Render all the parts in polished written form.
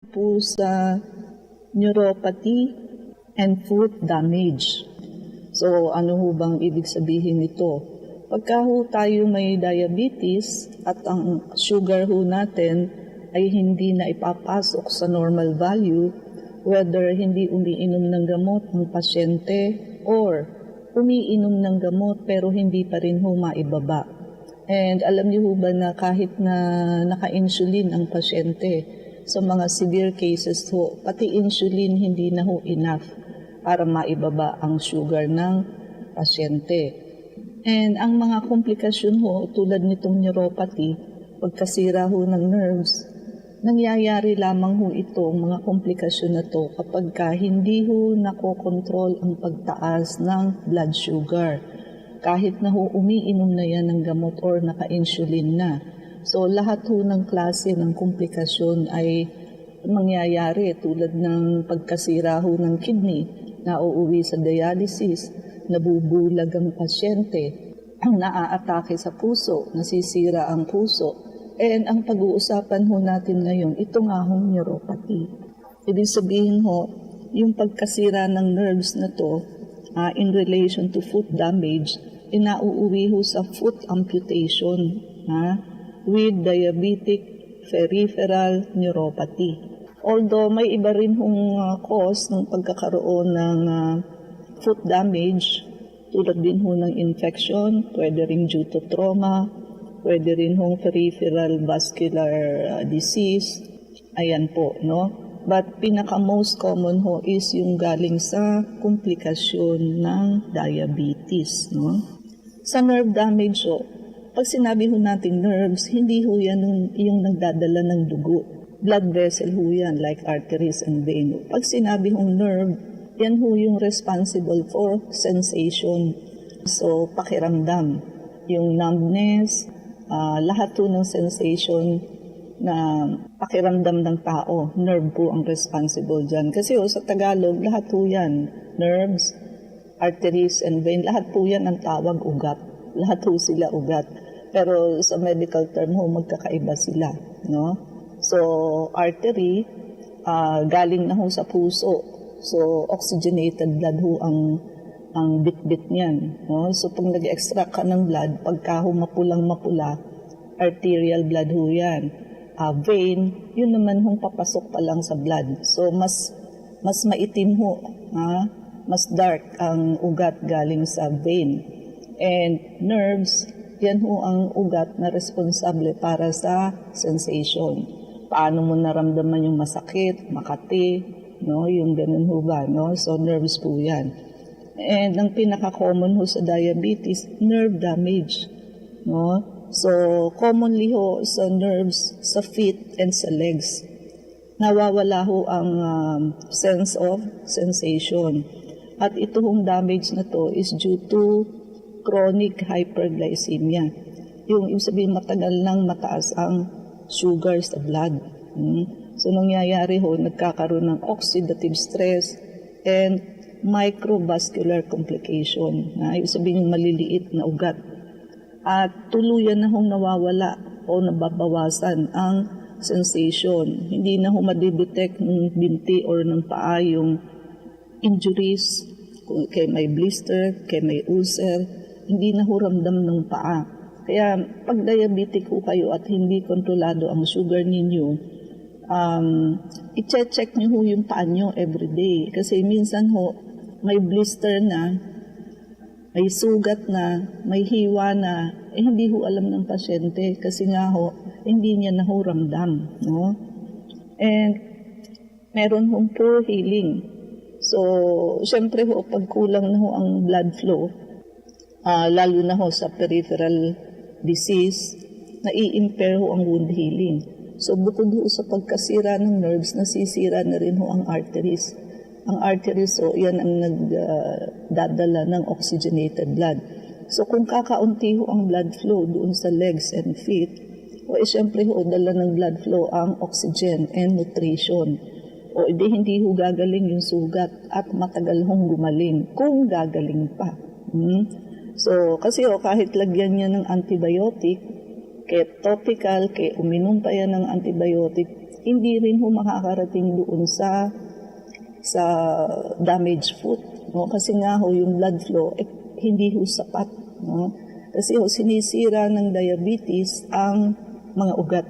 po sa neuropathy and foot damage. So, ano ho bang ibig sabihin nito? Pagka ho tayo may diabetes at ang sugar ho natin ay hindi na ipapasok sa normal value, whether hindi umiinom ng gamot ang pasyente or umiinom ng gamot pero hindi pa rin ho maibaba. And alam niyo ho ba na kahit na naka-insulin ang pasyente, sa mga severe cases ho, pati insulin hindi na ho enough para maibaba ang sugar ng pasyente. And ang mga komplikasyon ho, tulad nitong neuropathy, pagkasira ho ng nerves, nangyayari lamang ho itong mga komplikasyon na to kapag hindi ho nakokontrol ang pagtaas ng blood sugar. Kahit na ho umiinom na yan ng gamot or naka-insulin na. So lahat ho ng klase ng komplikasyon ay mangyayari tulad ng pagkasira ho ng kidney, na uuwi sa dialysis, nabubulag ang pasyente, naaatake sa puso, nasisira ang puso. And ang pag-uusapan ho natin ngayon, ito nga hong neuropathy. Ibig sabihin ho, yung pagkasira ng nerves na to in relation to foot damage, inauuwi ho sa foot amputation with diabetic peripheral neuropathy. Although may iba rin hong cause ng pagkakaroon ng foot damage, tulad din ho ng infection, pwede rin due to trauma, pwede rin hong peripheral vascular disease. Ayan po, no? But pinaka-most common ho is yung galing sa komplikasyon ng diabetes, no? Sa nerve damage ho, pag sinabi ho natin nerves, hindi ho yan yung nagdadala ng dugo. Blood vessel ho yan, like arteries and vein. Pag sinabi hong nerve, yan ho yung responsible for sensation. So, pakiramdam, yung numbness, lahat po ng sensation na pakiramdam ng tao, nerve po ang responsible dyan. Kasi sa Tagalog, lahat po yan, nerves, arteries, and vein, lahat po yan ang tawag ugat. Lahat po sila ugat. Pero sa medical term ho, magkakaiba sila. No? So, artery, galing na ho sa puso. So, oxygenated blood ho ang bit-bit niyan. No? So, pag nag-extract ka ng blood, pagka ho mapulang-mapula, arterial blood ho yan. Vein, yun naman hong papasok pa lang sa blood. So, mas maitim ho, mas dark ang ugat galing sa vein. And nerves, yan ho ang ugat na responsable para sa sensation. Paano mo naramdaman yung masakit, makati, no? Yung ganun ho ba, no? So, nerves po yan. And ang pinaka-common ho sa diabetes, nerve damage, no? So, commonly ho sa nerves, sa feet and sa legs, nawawala ho ang sense of sensation. At ito hong damage na to is due to chronic hyperglycemia. Yung sabihin matagal nang mataas ang sugar sa blood. So, nangyayari ho, nagkakaroon ng oxidative stress and microvascular complication. Yung sabihin yung maliliit na ugat. At tuluyan na hong nawawala o nababawasan ang sensation. Hindi na ho madidetect ng binti or ng paa yung injuries, kay may blister, kay may ulcer, hindi na ho ramdam ng paa. Kaya pag diabetic ho kayo at hindi kontrolado ang sugar ninyo, i-check nyo ho yung paa nyo everyday. Kasi minsan ho, may blister na, may sugat na, may hiwa na, hindi ho alam ng pasyente kasi nga ho, hindi niya na ho ramdam. No? And meron hong poor healing. So, syempre ho, pag kulang na ho ang blood flow, lalo na ho sa peripheral disease, nai-impair ho ang wound healing. So, bukod ho sa pagkasira ng nerves, nasisira na rin ho ang arteries. Ang arteries ho, yan ang nagdadala ng oxygenated blood. So, kung kakaunti ho ang blood flow doon sa legs and feet, syempre ho, dala ng blood flow ang oxygen and nutrition. Hindi ho gagaling yung sugat at matagal hong gumaling kung gagaling pa. So, kasi kahit lagyan niya ng antibiotic, kaya topical, kaya uminom pa yan ng antibiotic, hindi rin ho makakarating doon sa damaged foot. No? Kasi nga ho, yung blood flow, hindi ho sapat. No? Kasi ho, sinisira ng diabetes ang mga ugat.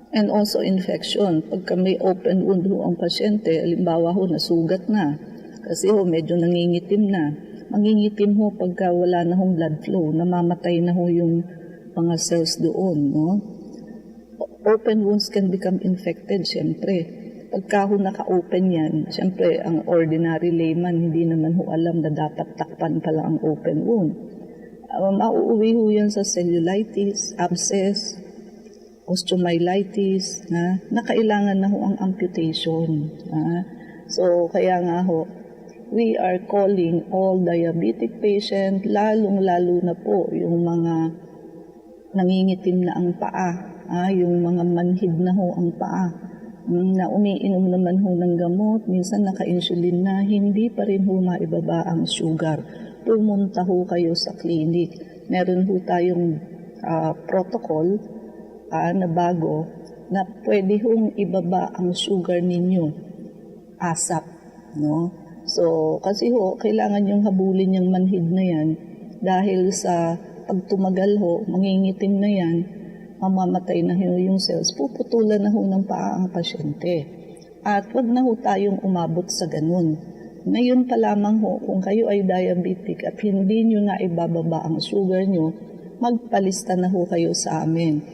And also infection. Pagka may open wound ho ang pasyente, halimbawa ho, nasugat na. Kasi ho, medyo nangingitim na. Mangingitim ho pagka wala na hong blood flow, namamatay na ho yung mga cells doon. No? Open wounds can become infected, syempre. Pagka ho naka-open yan, syempre, ang ordinary layman, hindi naman ho alam na dapat takpan pala ang open wound. Mauuwi ho yan sa cellulitis, abscess, osteomyelitis, na kailangan na ho ang amputation. So, kaya nga ho, we are calling all diabetic patient, lalong-lalo na po yung mga nangingitim na ang paa, yung mga manhid na ho ang paa, na umiinom naman ho ng gamot, minsan naka-insulin na, hindi pa rin ho maibaba ang sugar. Pumunta ho kayo sa clinic. Meron ho tayong protocol na bago na pwede hong ibaba ang sugar ninyo ASAP, no? So, kasi ho, kailangan yung habulin yung manhid na yan dahil sa pag tumagal ho, mangingitim na yan, mamamatay na ho yung cells, puputulan na ho ng paa ang pasyente. At wag na ho tayong umabot sa ganun. Ngayon pa lamang ho, kung kayo ay diabetic at hindi nyo na ibababa ang sugar nyo, magpalista na ho kayo sa amin.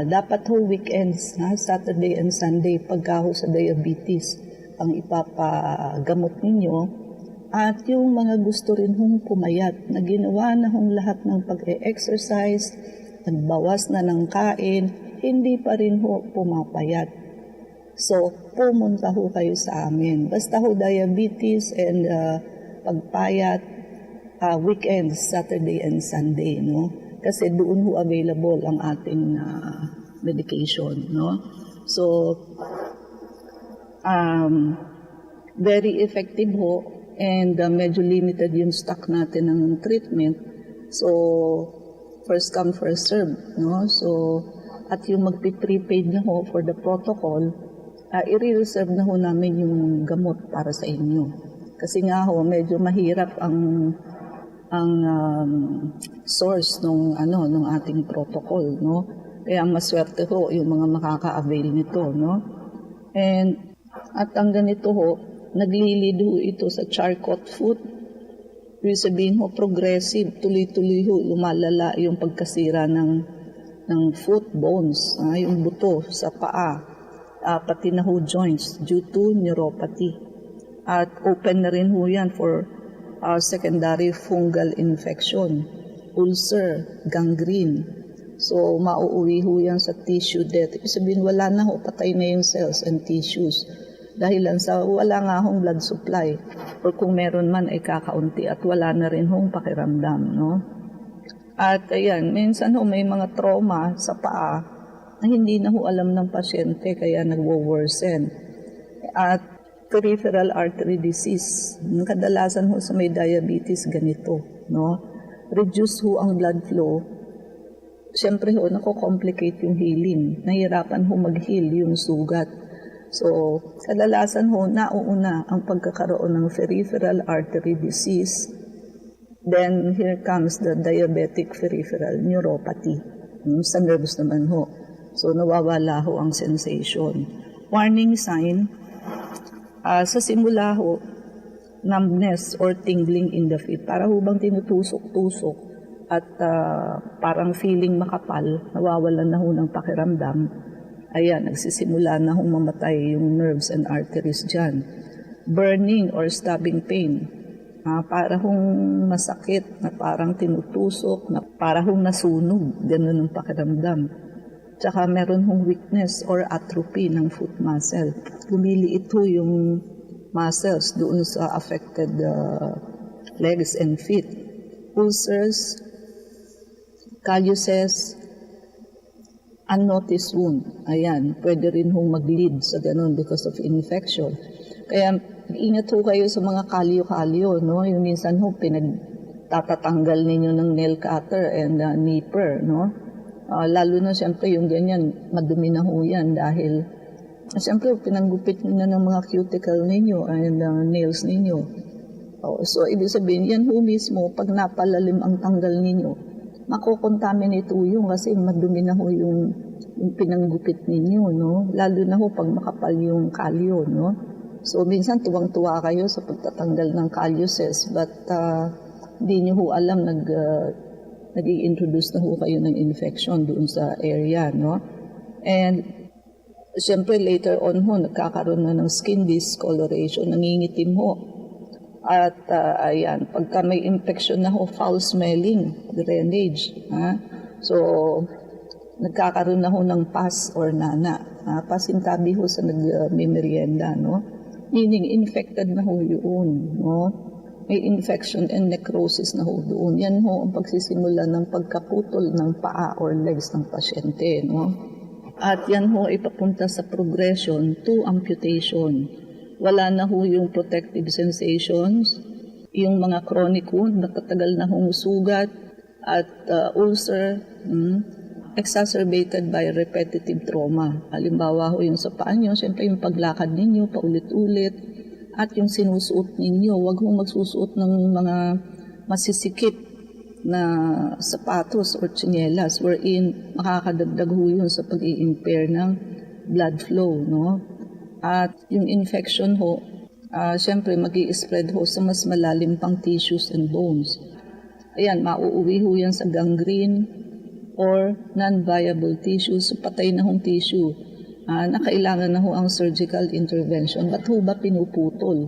Dapat ho weekends, Saturday and Sunday, pagka ho sa diabetes, ang ipapagamot ninyo, at yung mga gusto rin hong pumayat na ginawa na hong lahat ng pag-e-exercise, nagbawas na ng kain, hindi pa rin ho pumapayat. So, pumunta ho kayo sa amin. Basta ho diabetes and pagpayat, weekends, Saturday and Sunday, no? Kasi doon ho available ang ating medication, no? So, very effective ho, and medyo limited yung stock natin ng treatment. So, first come, first serve, no? So, at yung magpi-prepaid na ho for the protocol, i-reserve na ho namin yung gamot para sa inyo. Kasi nga ho, medyo mahirap ang source nung ating protocol, no? Kaya maswerte ho yung mga makaka-avail nito, no? At ang ganito ho, naglilid ho ito sa Charcot foot. Ibig sabihin ho, progressive, tuloy-tuloy ho, lumalala yung pagkasira ng foot bones, yung buto sa paa, pati na ho joints due to neuropathy. At open na rin ho yan for secondary fungal infection, ulcer, gangrene. So, mauuwi ho yan sa tissue death. Ibig sabihin, wala na ho, patay na yung cells and tissues. Dahil lang sa wala nga hong blood supply. Or kung meron man ay kakaunti at wala na rin hong pakiramdam, no? At ayan, minsan ho may mga trauma sa paa na hindi na ho alam ng pasyente kaya nagwo-worsen. At peripheral artery disease, kadalasan ho sa may diabetes ganito, no? Reduce ho ang blood flow. Siyempre ho, nako-complicate yung healing. Nahirapan ho mag-heal yung sugat. So, kadalasan ho, nauuna ang pagkakaroon ng peripheral artery disease. Then, here comes the diabetic peripheral neuropathy. Sa nerves naman ho. So, nawawala ho ang sensation. Warning sign, sa simula ho, numbness or tingling in the feet. Para ho bang tinutusok-tusok at parang feeling makapal, nawawalan na ho ng pakiramdam. Ayan, nagsisimula na hong mamatay yung nerves and arteries dyan. Burning or stabbing pain. Para hong masakit, na parang tinutusok, na para hong nasunog. Ganun ang pakiramdam. Tsaka meron hong weakness or atrophy ng foot muscle. Lumiliit ho yung muscles doon sa affected legs and feet. Ulcers, calluses, unnoticed wound. Ayan, pwede rin hong mag-lead sa ganun because of infection. Kaya ingat ho kayo sa mga kalyo-kalyo, no? Yung minsan ho, pinagtatatanggal ninyo ng nail cutter and nipper, no? Lalo na siyempre yung ganyan, madumi na ho yan dahil Siyempre, pinanggupit nyo na ng mga cuticle ninyo and nails ninyo. So, ibig sabihin, yan ho mismo, pag napalalim ang tanggal ninyo, makokontaminate ho yun kasi madumi na ho yung pinanggupit ninyo, no? Lalo na ho pag makapal yung kalyo, no? So, minsan tuwang-tuwa kayo sa pagtatanggal ng calluses, but di nyo ho alam nag-i-introduce na ho kayo ng infection doon sa area, no? And, siyempre, later on ho, nagkakaroon na ng skin discoloration, nangingitim ho. At, ayan, pagka may infection na ho, foul-smelling, drainage, ha? So, nagkakaroon na ho ng pus or nana. Pasintabi ho sa nagmimerienda, no? Meaning, infected na ho yun, no? May infection and necrosis na ho doon. Yan ho ang pagsisimula ng pagkaputol ng paa or legs ng pasyente, no? At yan ho ipapunta sa progression to amputation. Wala na ho yung protective sensations, yung mga chronic wound, nakatagal na hong sugat at ulcer, exacerbated by repetitive trauma. Halimbawa ho yung sa paa nyo, siyempre yung paglakad ninyo, paulit-ulit, at yung sinusuot ninyo, huwag hong magsusuot ng mga masisikip na sapatos or tsinelas wherein makakadagdag ho yun sa pag-i-impair ng blood flow, no? At yung infection ho, siyempre mag-i-spread ho sa mas malalim pang tissues and bones. Ayan, mauuwi ho yan sa gangrene or non-viable tissues, so patay na hong tissue. Na kailangan na ho ang surgical intervention. Ba't ho ba pinuputol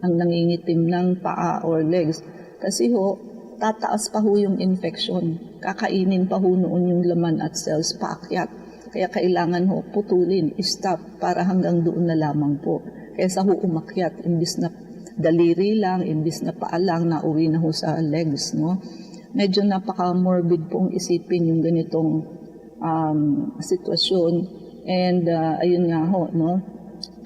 ang nangingitim ng paa or legs? Kasi ho, tataas pa ho yung infection. Kakainin pa ho noon yung laman at cells paakyat. Kaya kailangan ho putulin, stop, para hanggang doon na lamang po. Kaysa ho umakyat, imbis na daliri lang, imbis na paa lang, nauwi na ho sa legs, no? Medyo napaka-morbid pong isipin yung ganitong sitwasyon. And ayun nga ho, no?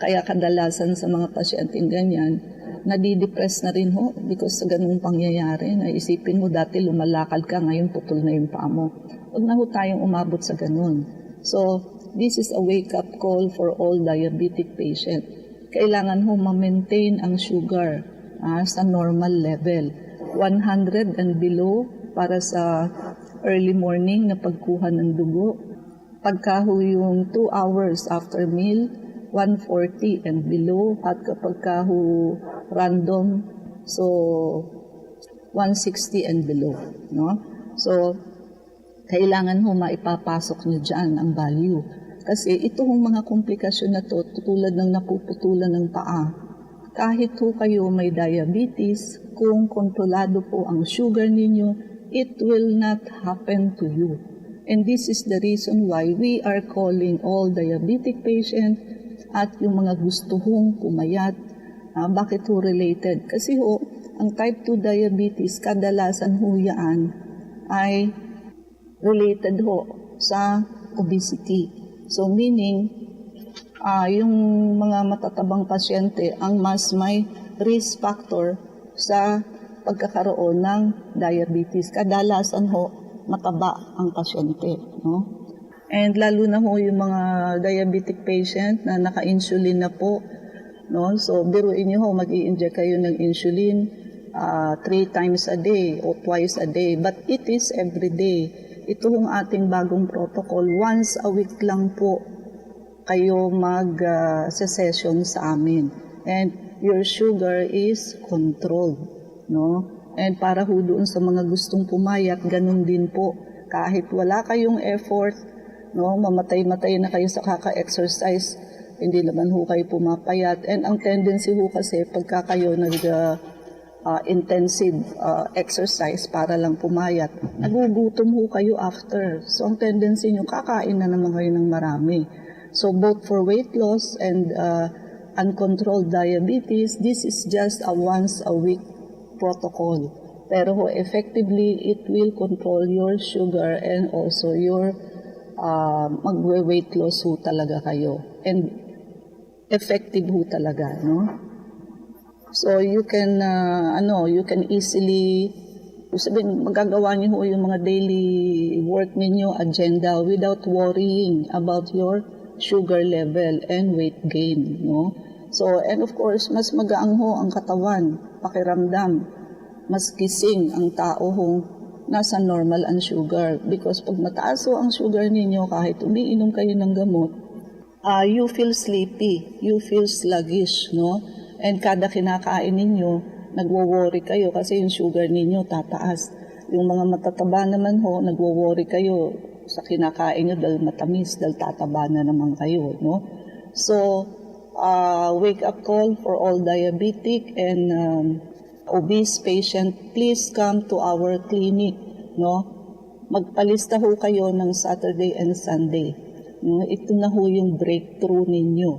Kaya kadalasan sa mga pasyenteng ganyan, nadidepress na rin ho because sa ganung pangyayari. Naisipin mo dati lumalakad ka, ngayon putol na yung paa mo. Huwag na ho tayong umabot sa ganun. So, this is a wake-up call for all diabetic patient. Kailangan ho ma-maintain ang sugar sa normal level. 100 and below para sa early morning na pagkuha ng dugo. Pagka ho yung 2 hours after meal, 140 and below. At kapag ka ho random, so 160 and below. No? So, kailangan ho maipapasok nyo dyan ang value. Kasi ito hong mga komplikasyon na to, tulad ng napuputulan ng paa. Kahit ho kayo may diabetes, kung kontrolado po ang sugar ninyo, it will not happen to you. And this is the reason why we are calling all diabetic patients at yung mga gusto hong pumayat. Bakit ho related? Kasi ho, ang type 2 diabetes, kadalasan ho yan ay related ho sa obesity. So meaning, yung mga matatabang pasyente ang mas may risk factor sa pagkakaroon ng diabetes. Kadalasan ho, mataba ang pasyente, no? And lalo na ho yung mga diabetic patient na naka-insulin na po, no? So biruin niyo ho, mag-i-inject kayo ng insulin 3 times a day o twice a day, but it is every day. Ito hong ating bagong protocol, once a week lang po kayo mag-session sa amin. And your sugar is controlled, no? And para ho doon sa mga gustong pumayat, ganun din po. Kahit wala kayong effort, no, mamatay-matay na kayo sa kaka-exercise, hindi naman ho kayo pumapayat. And ang tendency ho kasi, pagka kayo intensive exercise para lang pumayat, nagugutom ho kayo after. So ang tendency nyo, kakain na naman kayo ng marami. So both for weight loss and uncontrolled diabetes, this is just a once a week protocol. Pero ho, effectively, it will control your sugar and also your magwe-weight loss ho talaga kayo. And effective ho talaga, no? So you can you can easily sabihin, magagawa niyo ho yung mga daily work ninyo, agenda, without worrying about your sugar level and weight gain, no? So, and of course, mas magaang ho ang katawan, pakiramdam, mas gising ang tao ho nasa normal ang sugar. Because pag mataas ho ang sugar ninyo, kahit umiinom kayo ng gamot, you feel sleepy, you feel sluggish, no? And kada kinakain ninyo, nagwo-worry kayo kasi yung sugar ninyo tataas. Yung mga matataba naman ho, nagwo-worry kayo sa kinakain nyo dahil matamis, dahil tataba na naman kayo, no? So, wake up call for all diabetic and obese patient, please come to our clinic, no? Magpalista ho kayo ng Saturday and Sunday. No? Ito na ho yung breakthrough ninyo.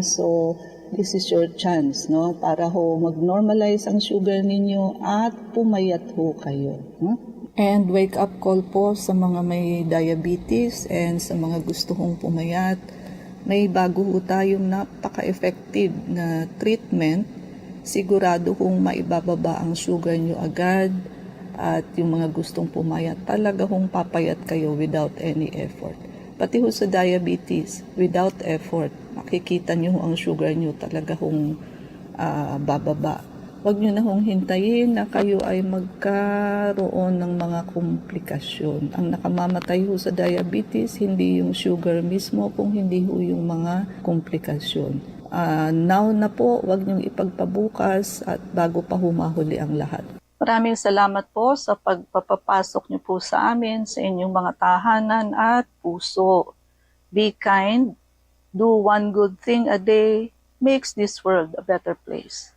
So, this is your chance, no? Para ho mag-normalize ang sugar ninyo at pumayat ho kayo. No? And wake up call po sa mga may diabetes and sa mga gusto hong pumayat. May bago ho tayong napaka-effective na treatment. Sigurado hong maibababa ang sugar nyo agad at yung mga gustong pumayat, talaga hong papayat kayo without any effort. Pati ho sa diabetes, without effort, makikita nyo ang sugar nyo talaga hong bababa. Huwag nyo na hong hintayin na kayo ay magkaroon ng mga komplikasyon. Ang nakamamatay ho sa diabetes, hindi yung sugar mismo, kung hindi ho yung mga komplikasyon. Now na po, huwag nyo ipagpabukas at bago pa humahuli ang lahat. Maraming salamat po sa pagpapasok nyo po sa amin, sa inyong mga tahanan at puso. Be kind, do one good thing a day, makes this world a better place.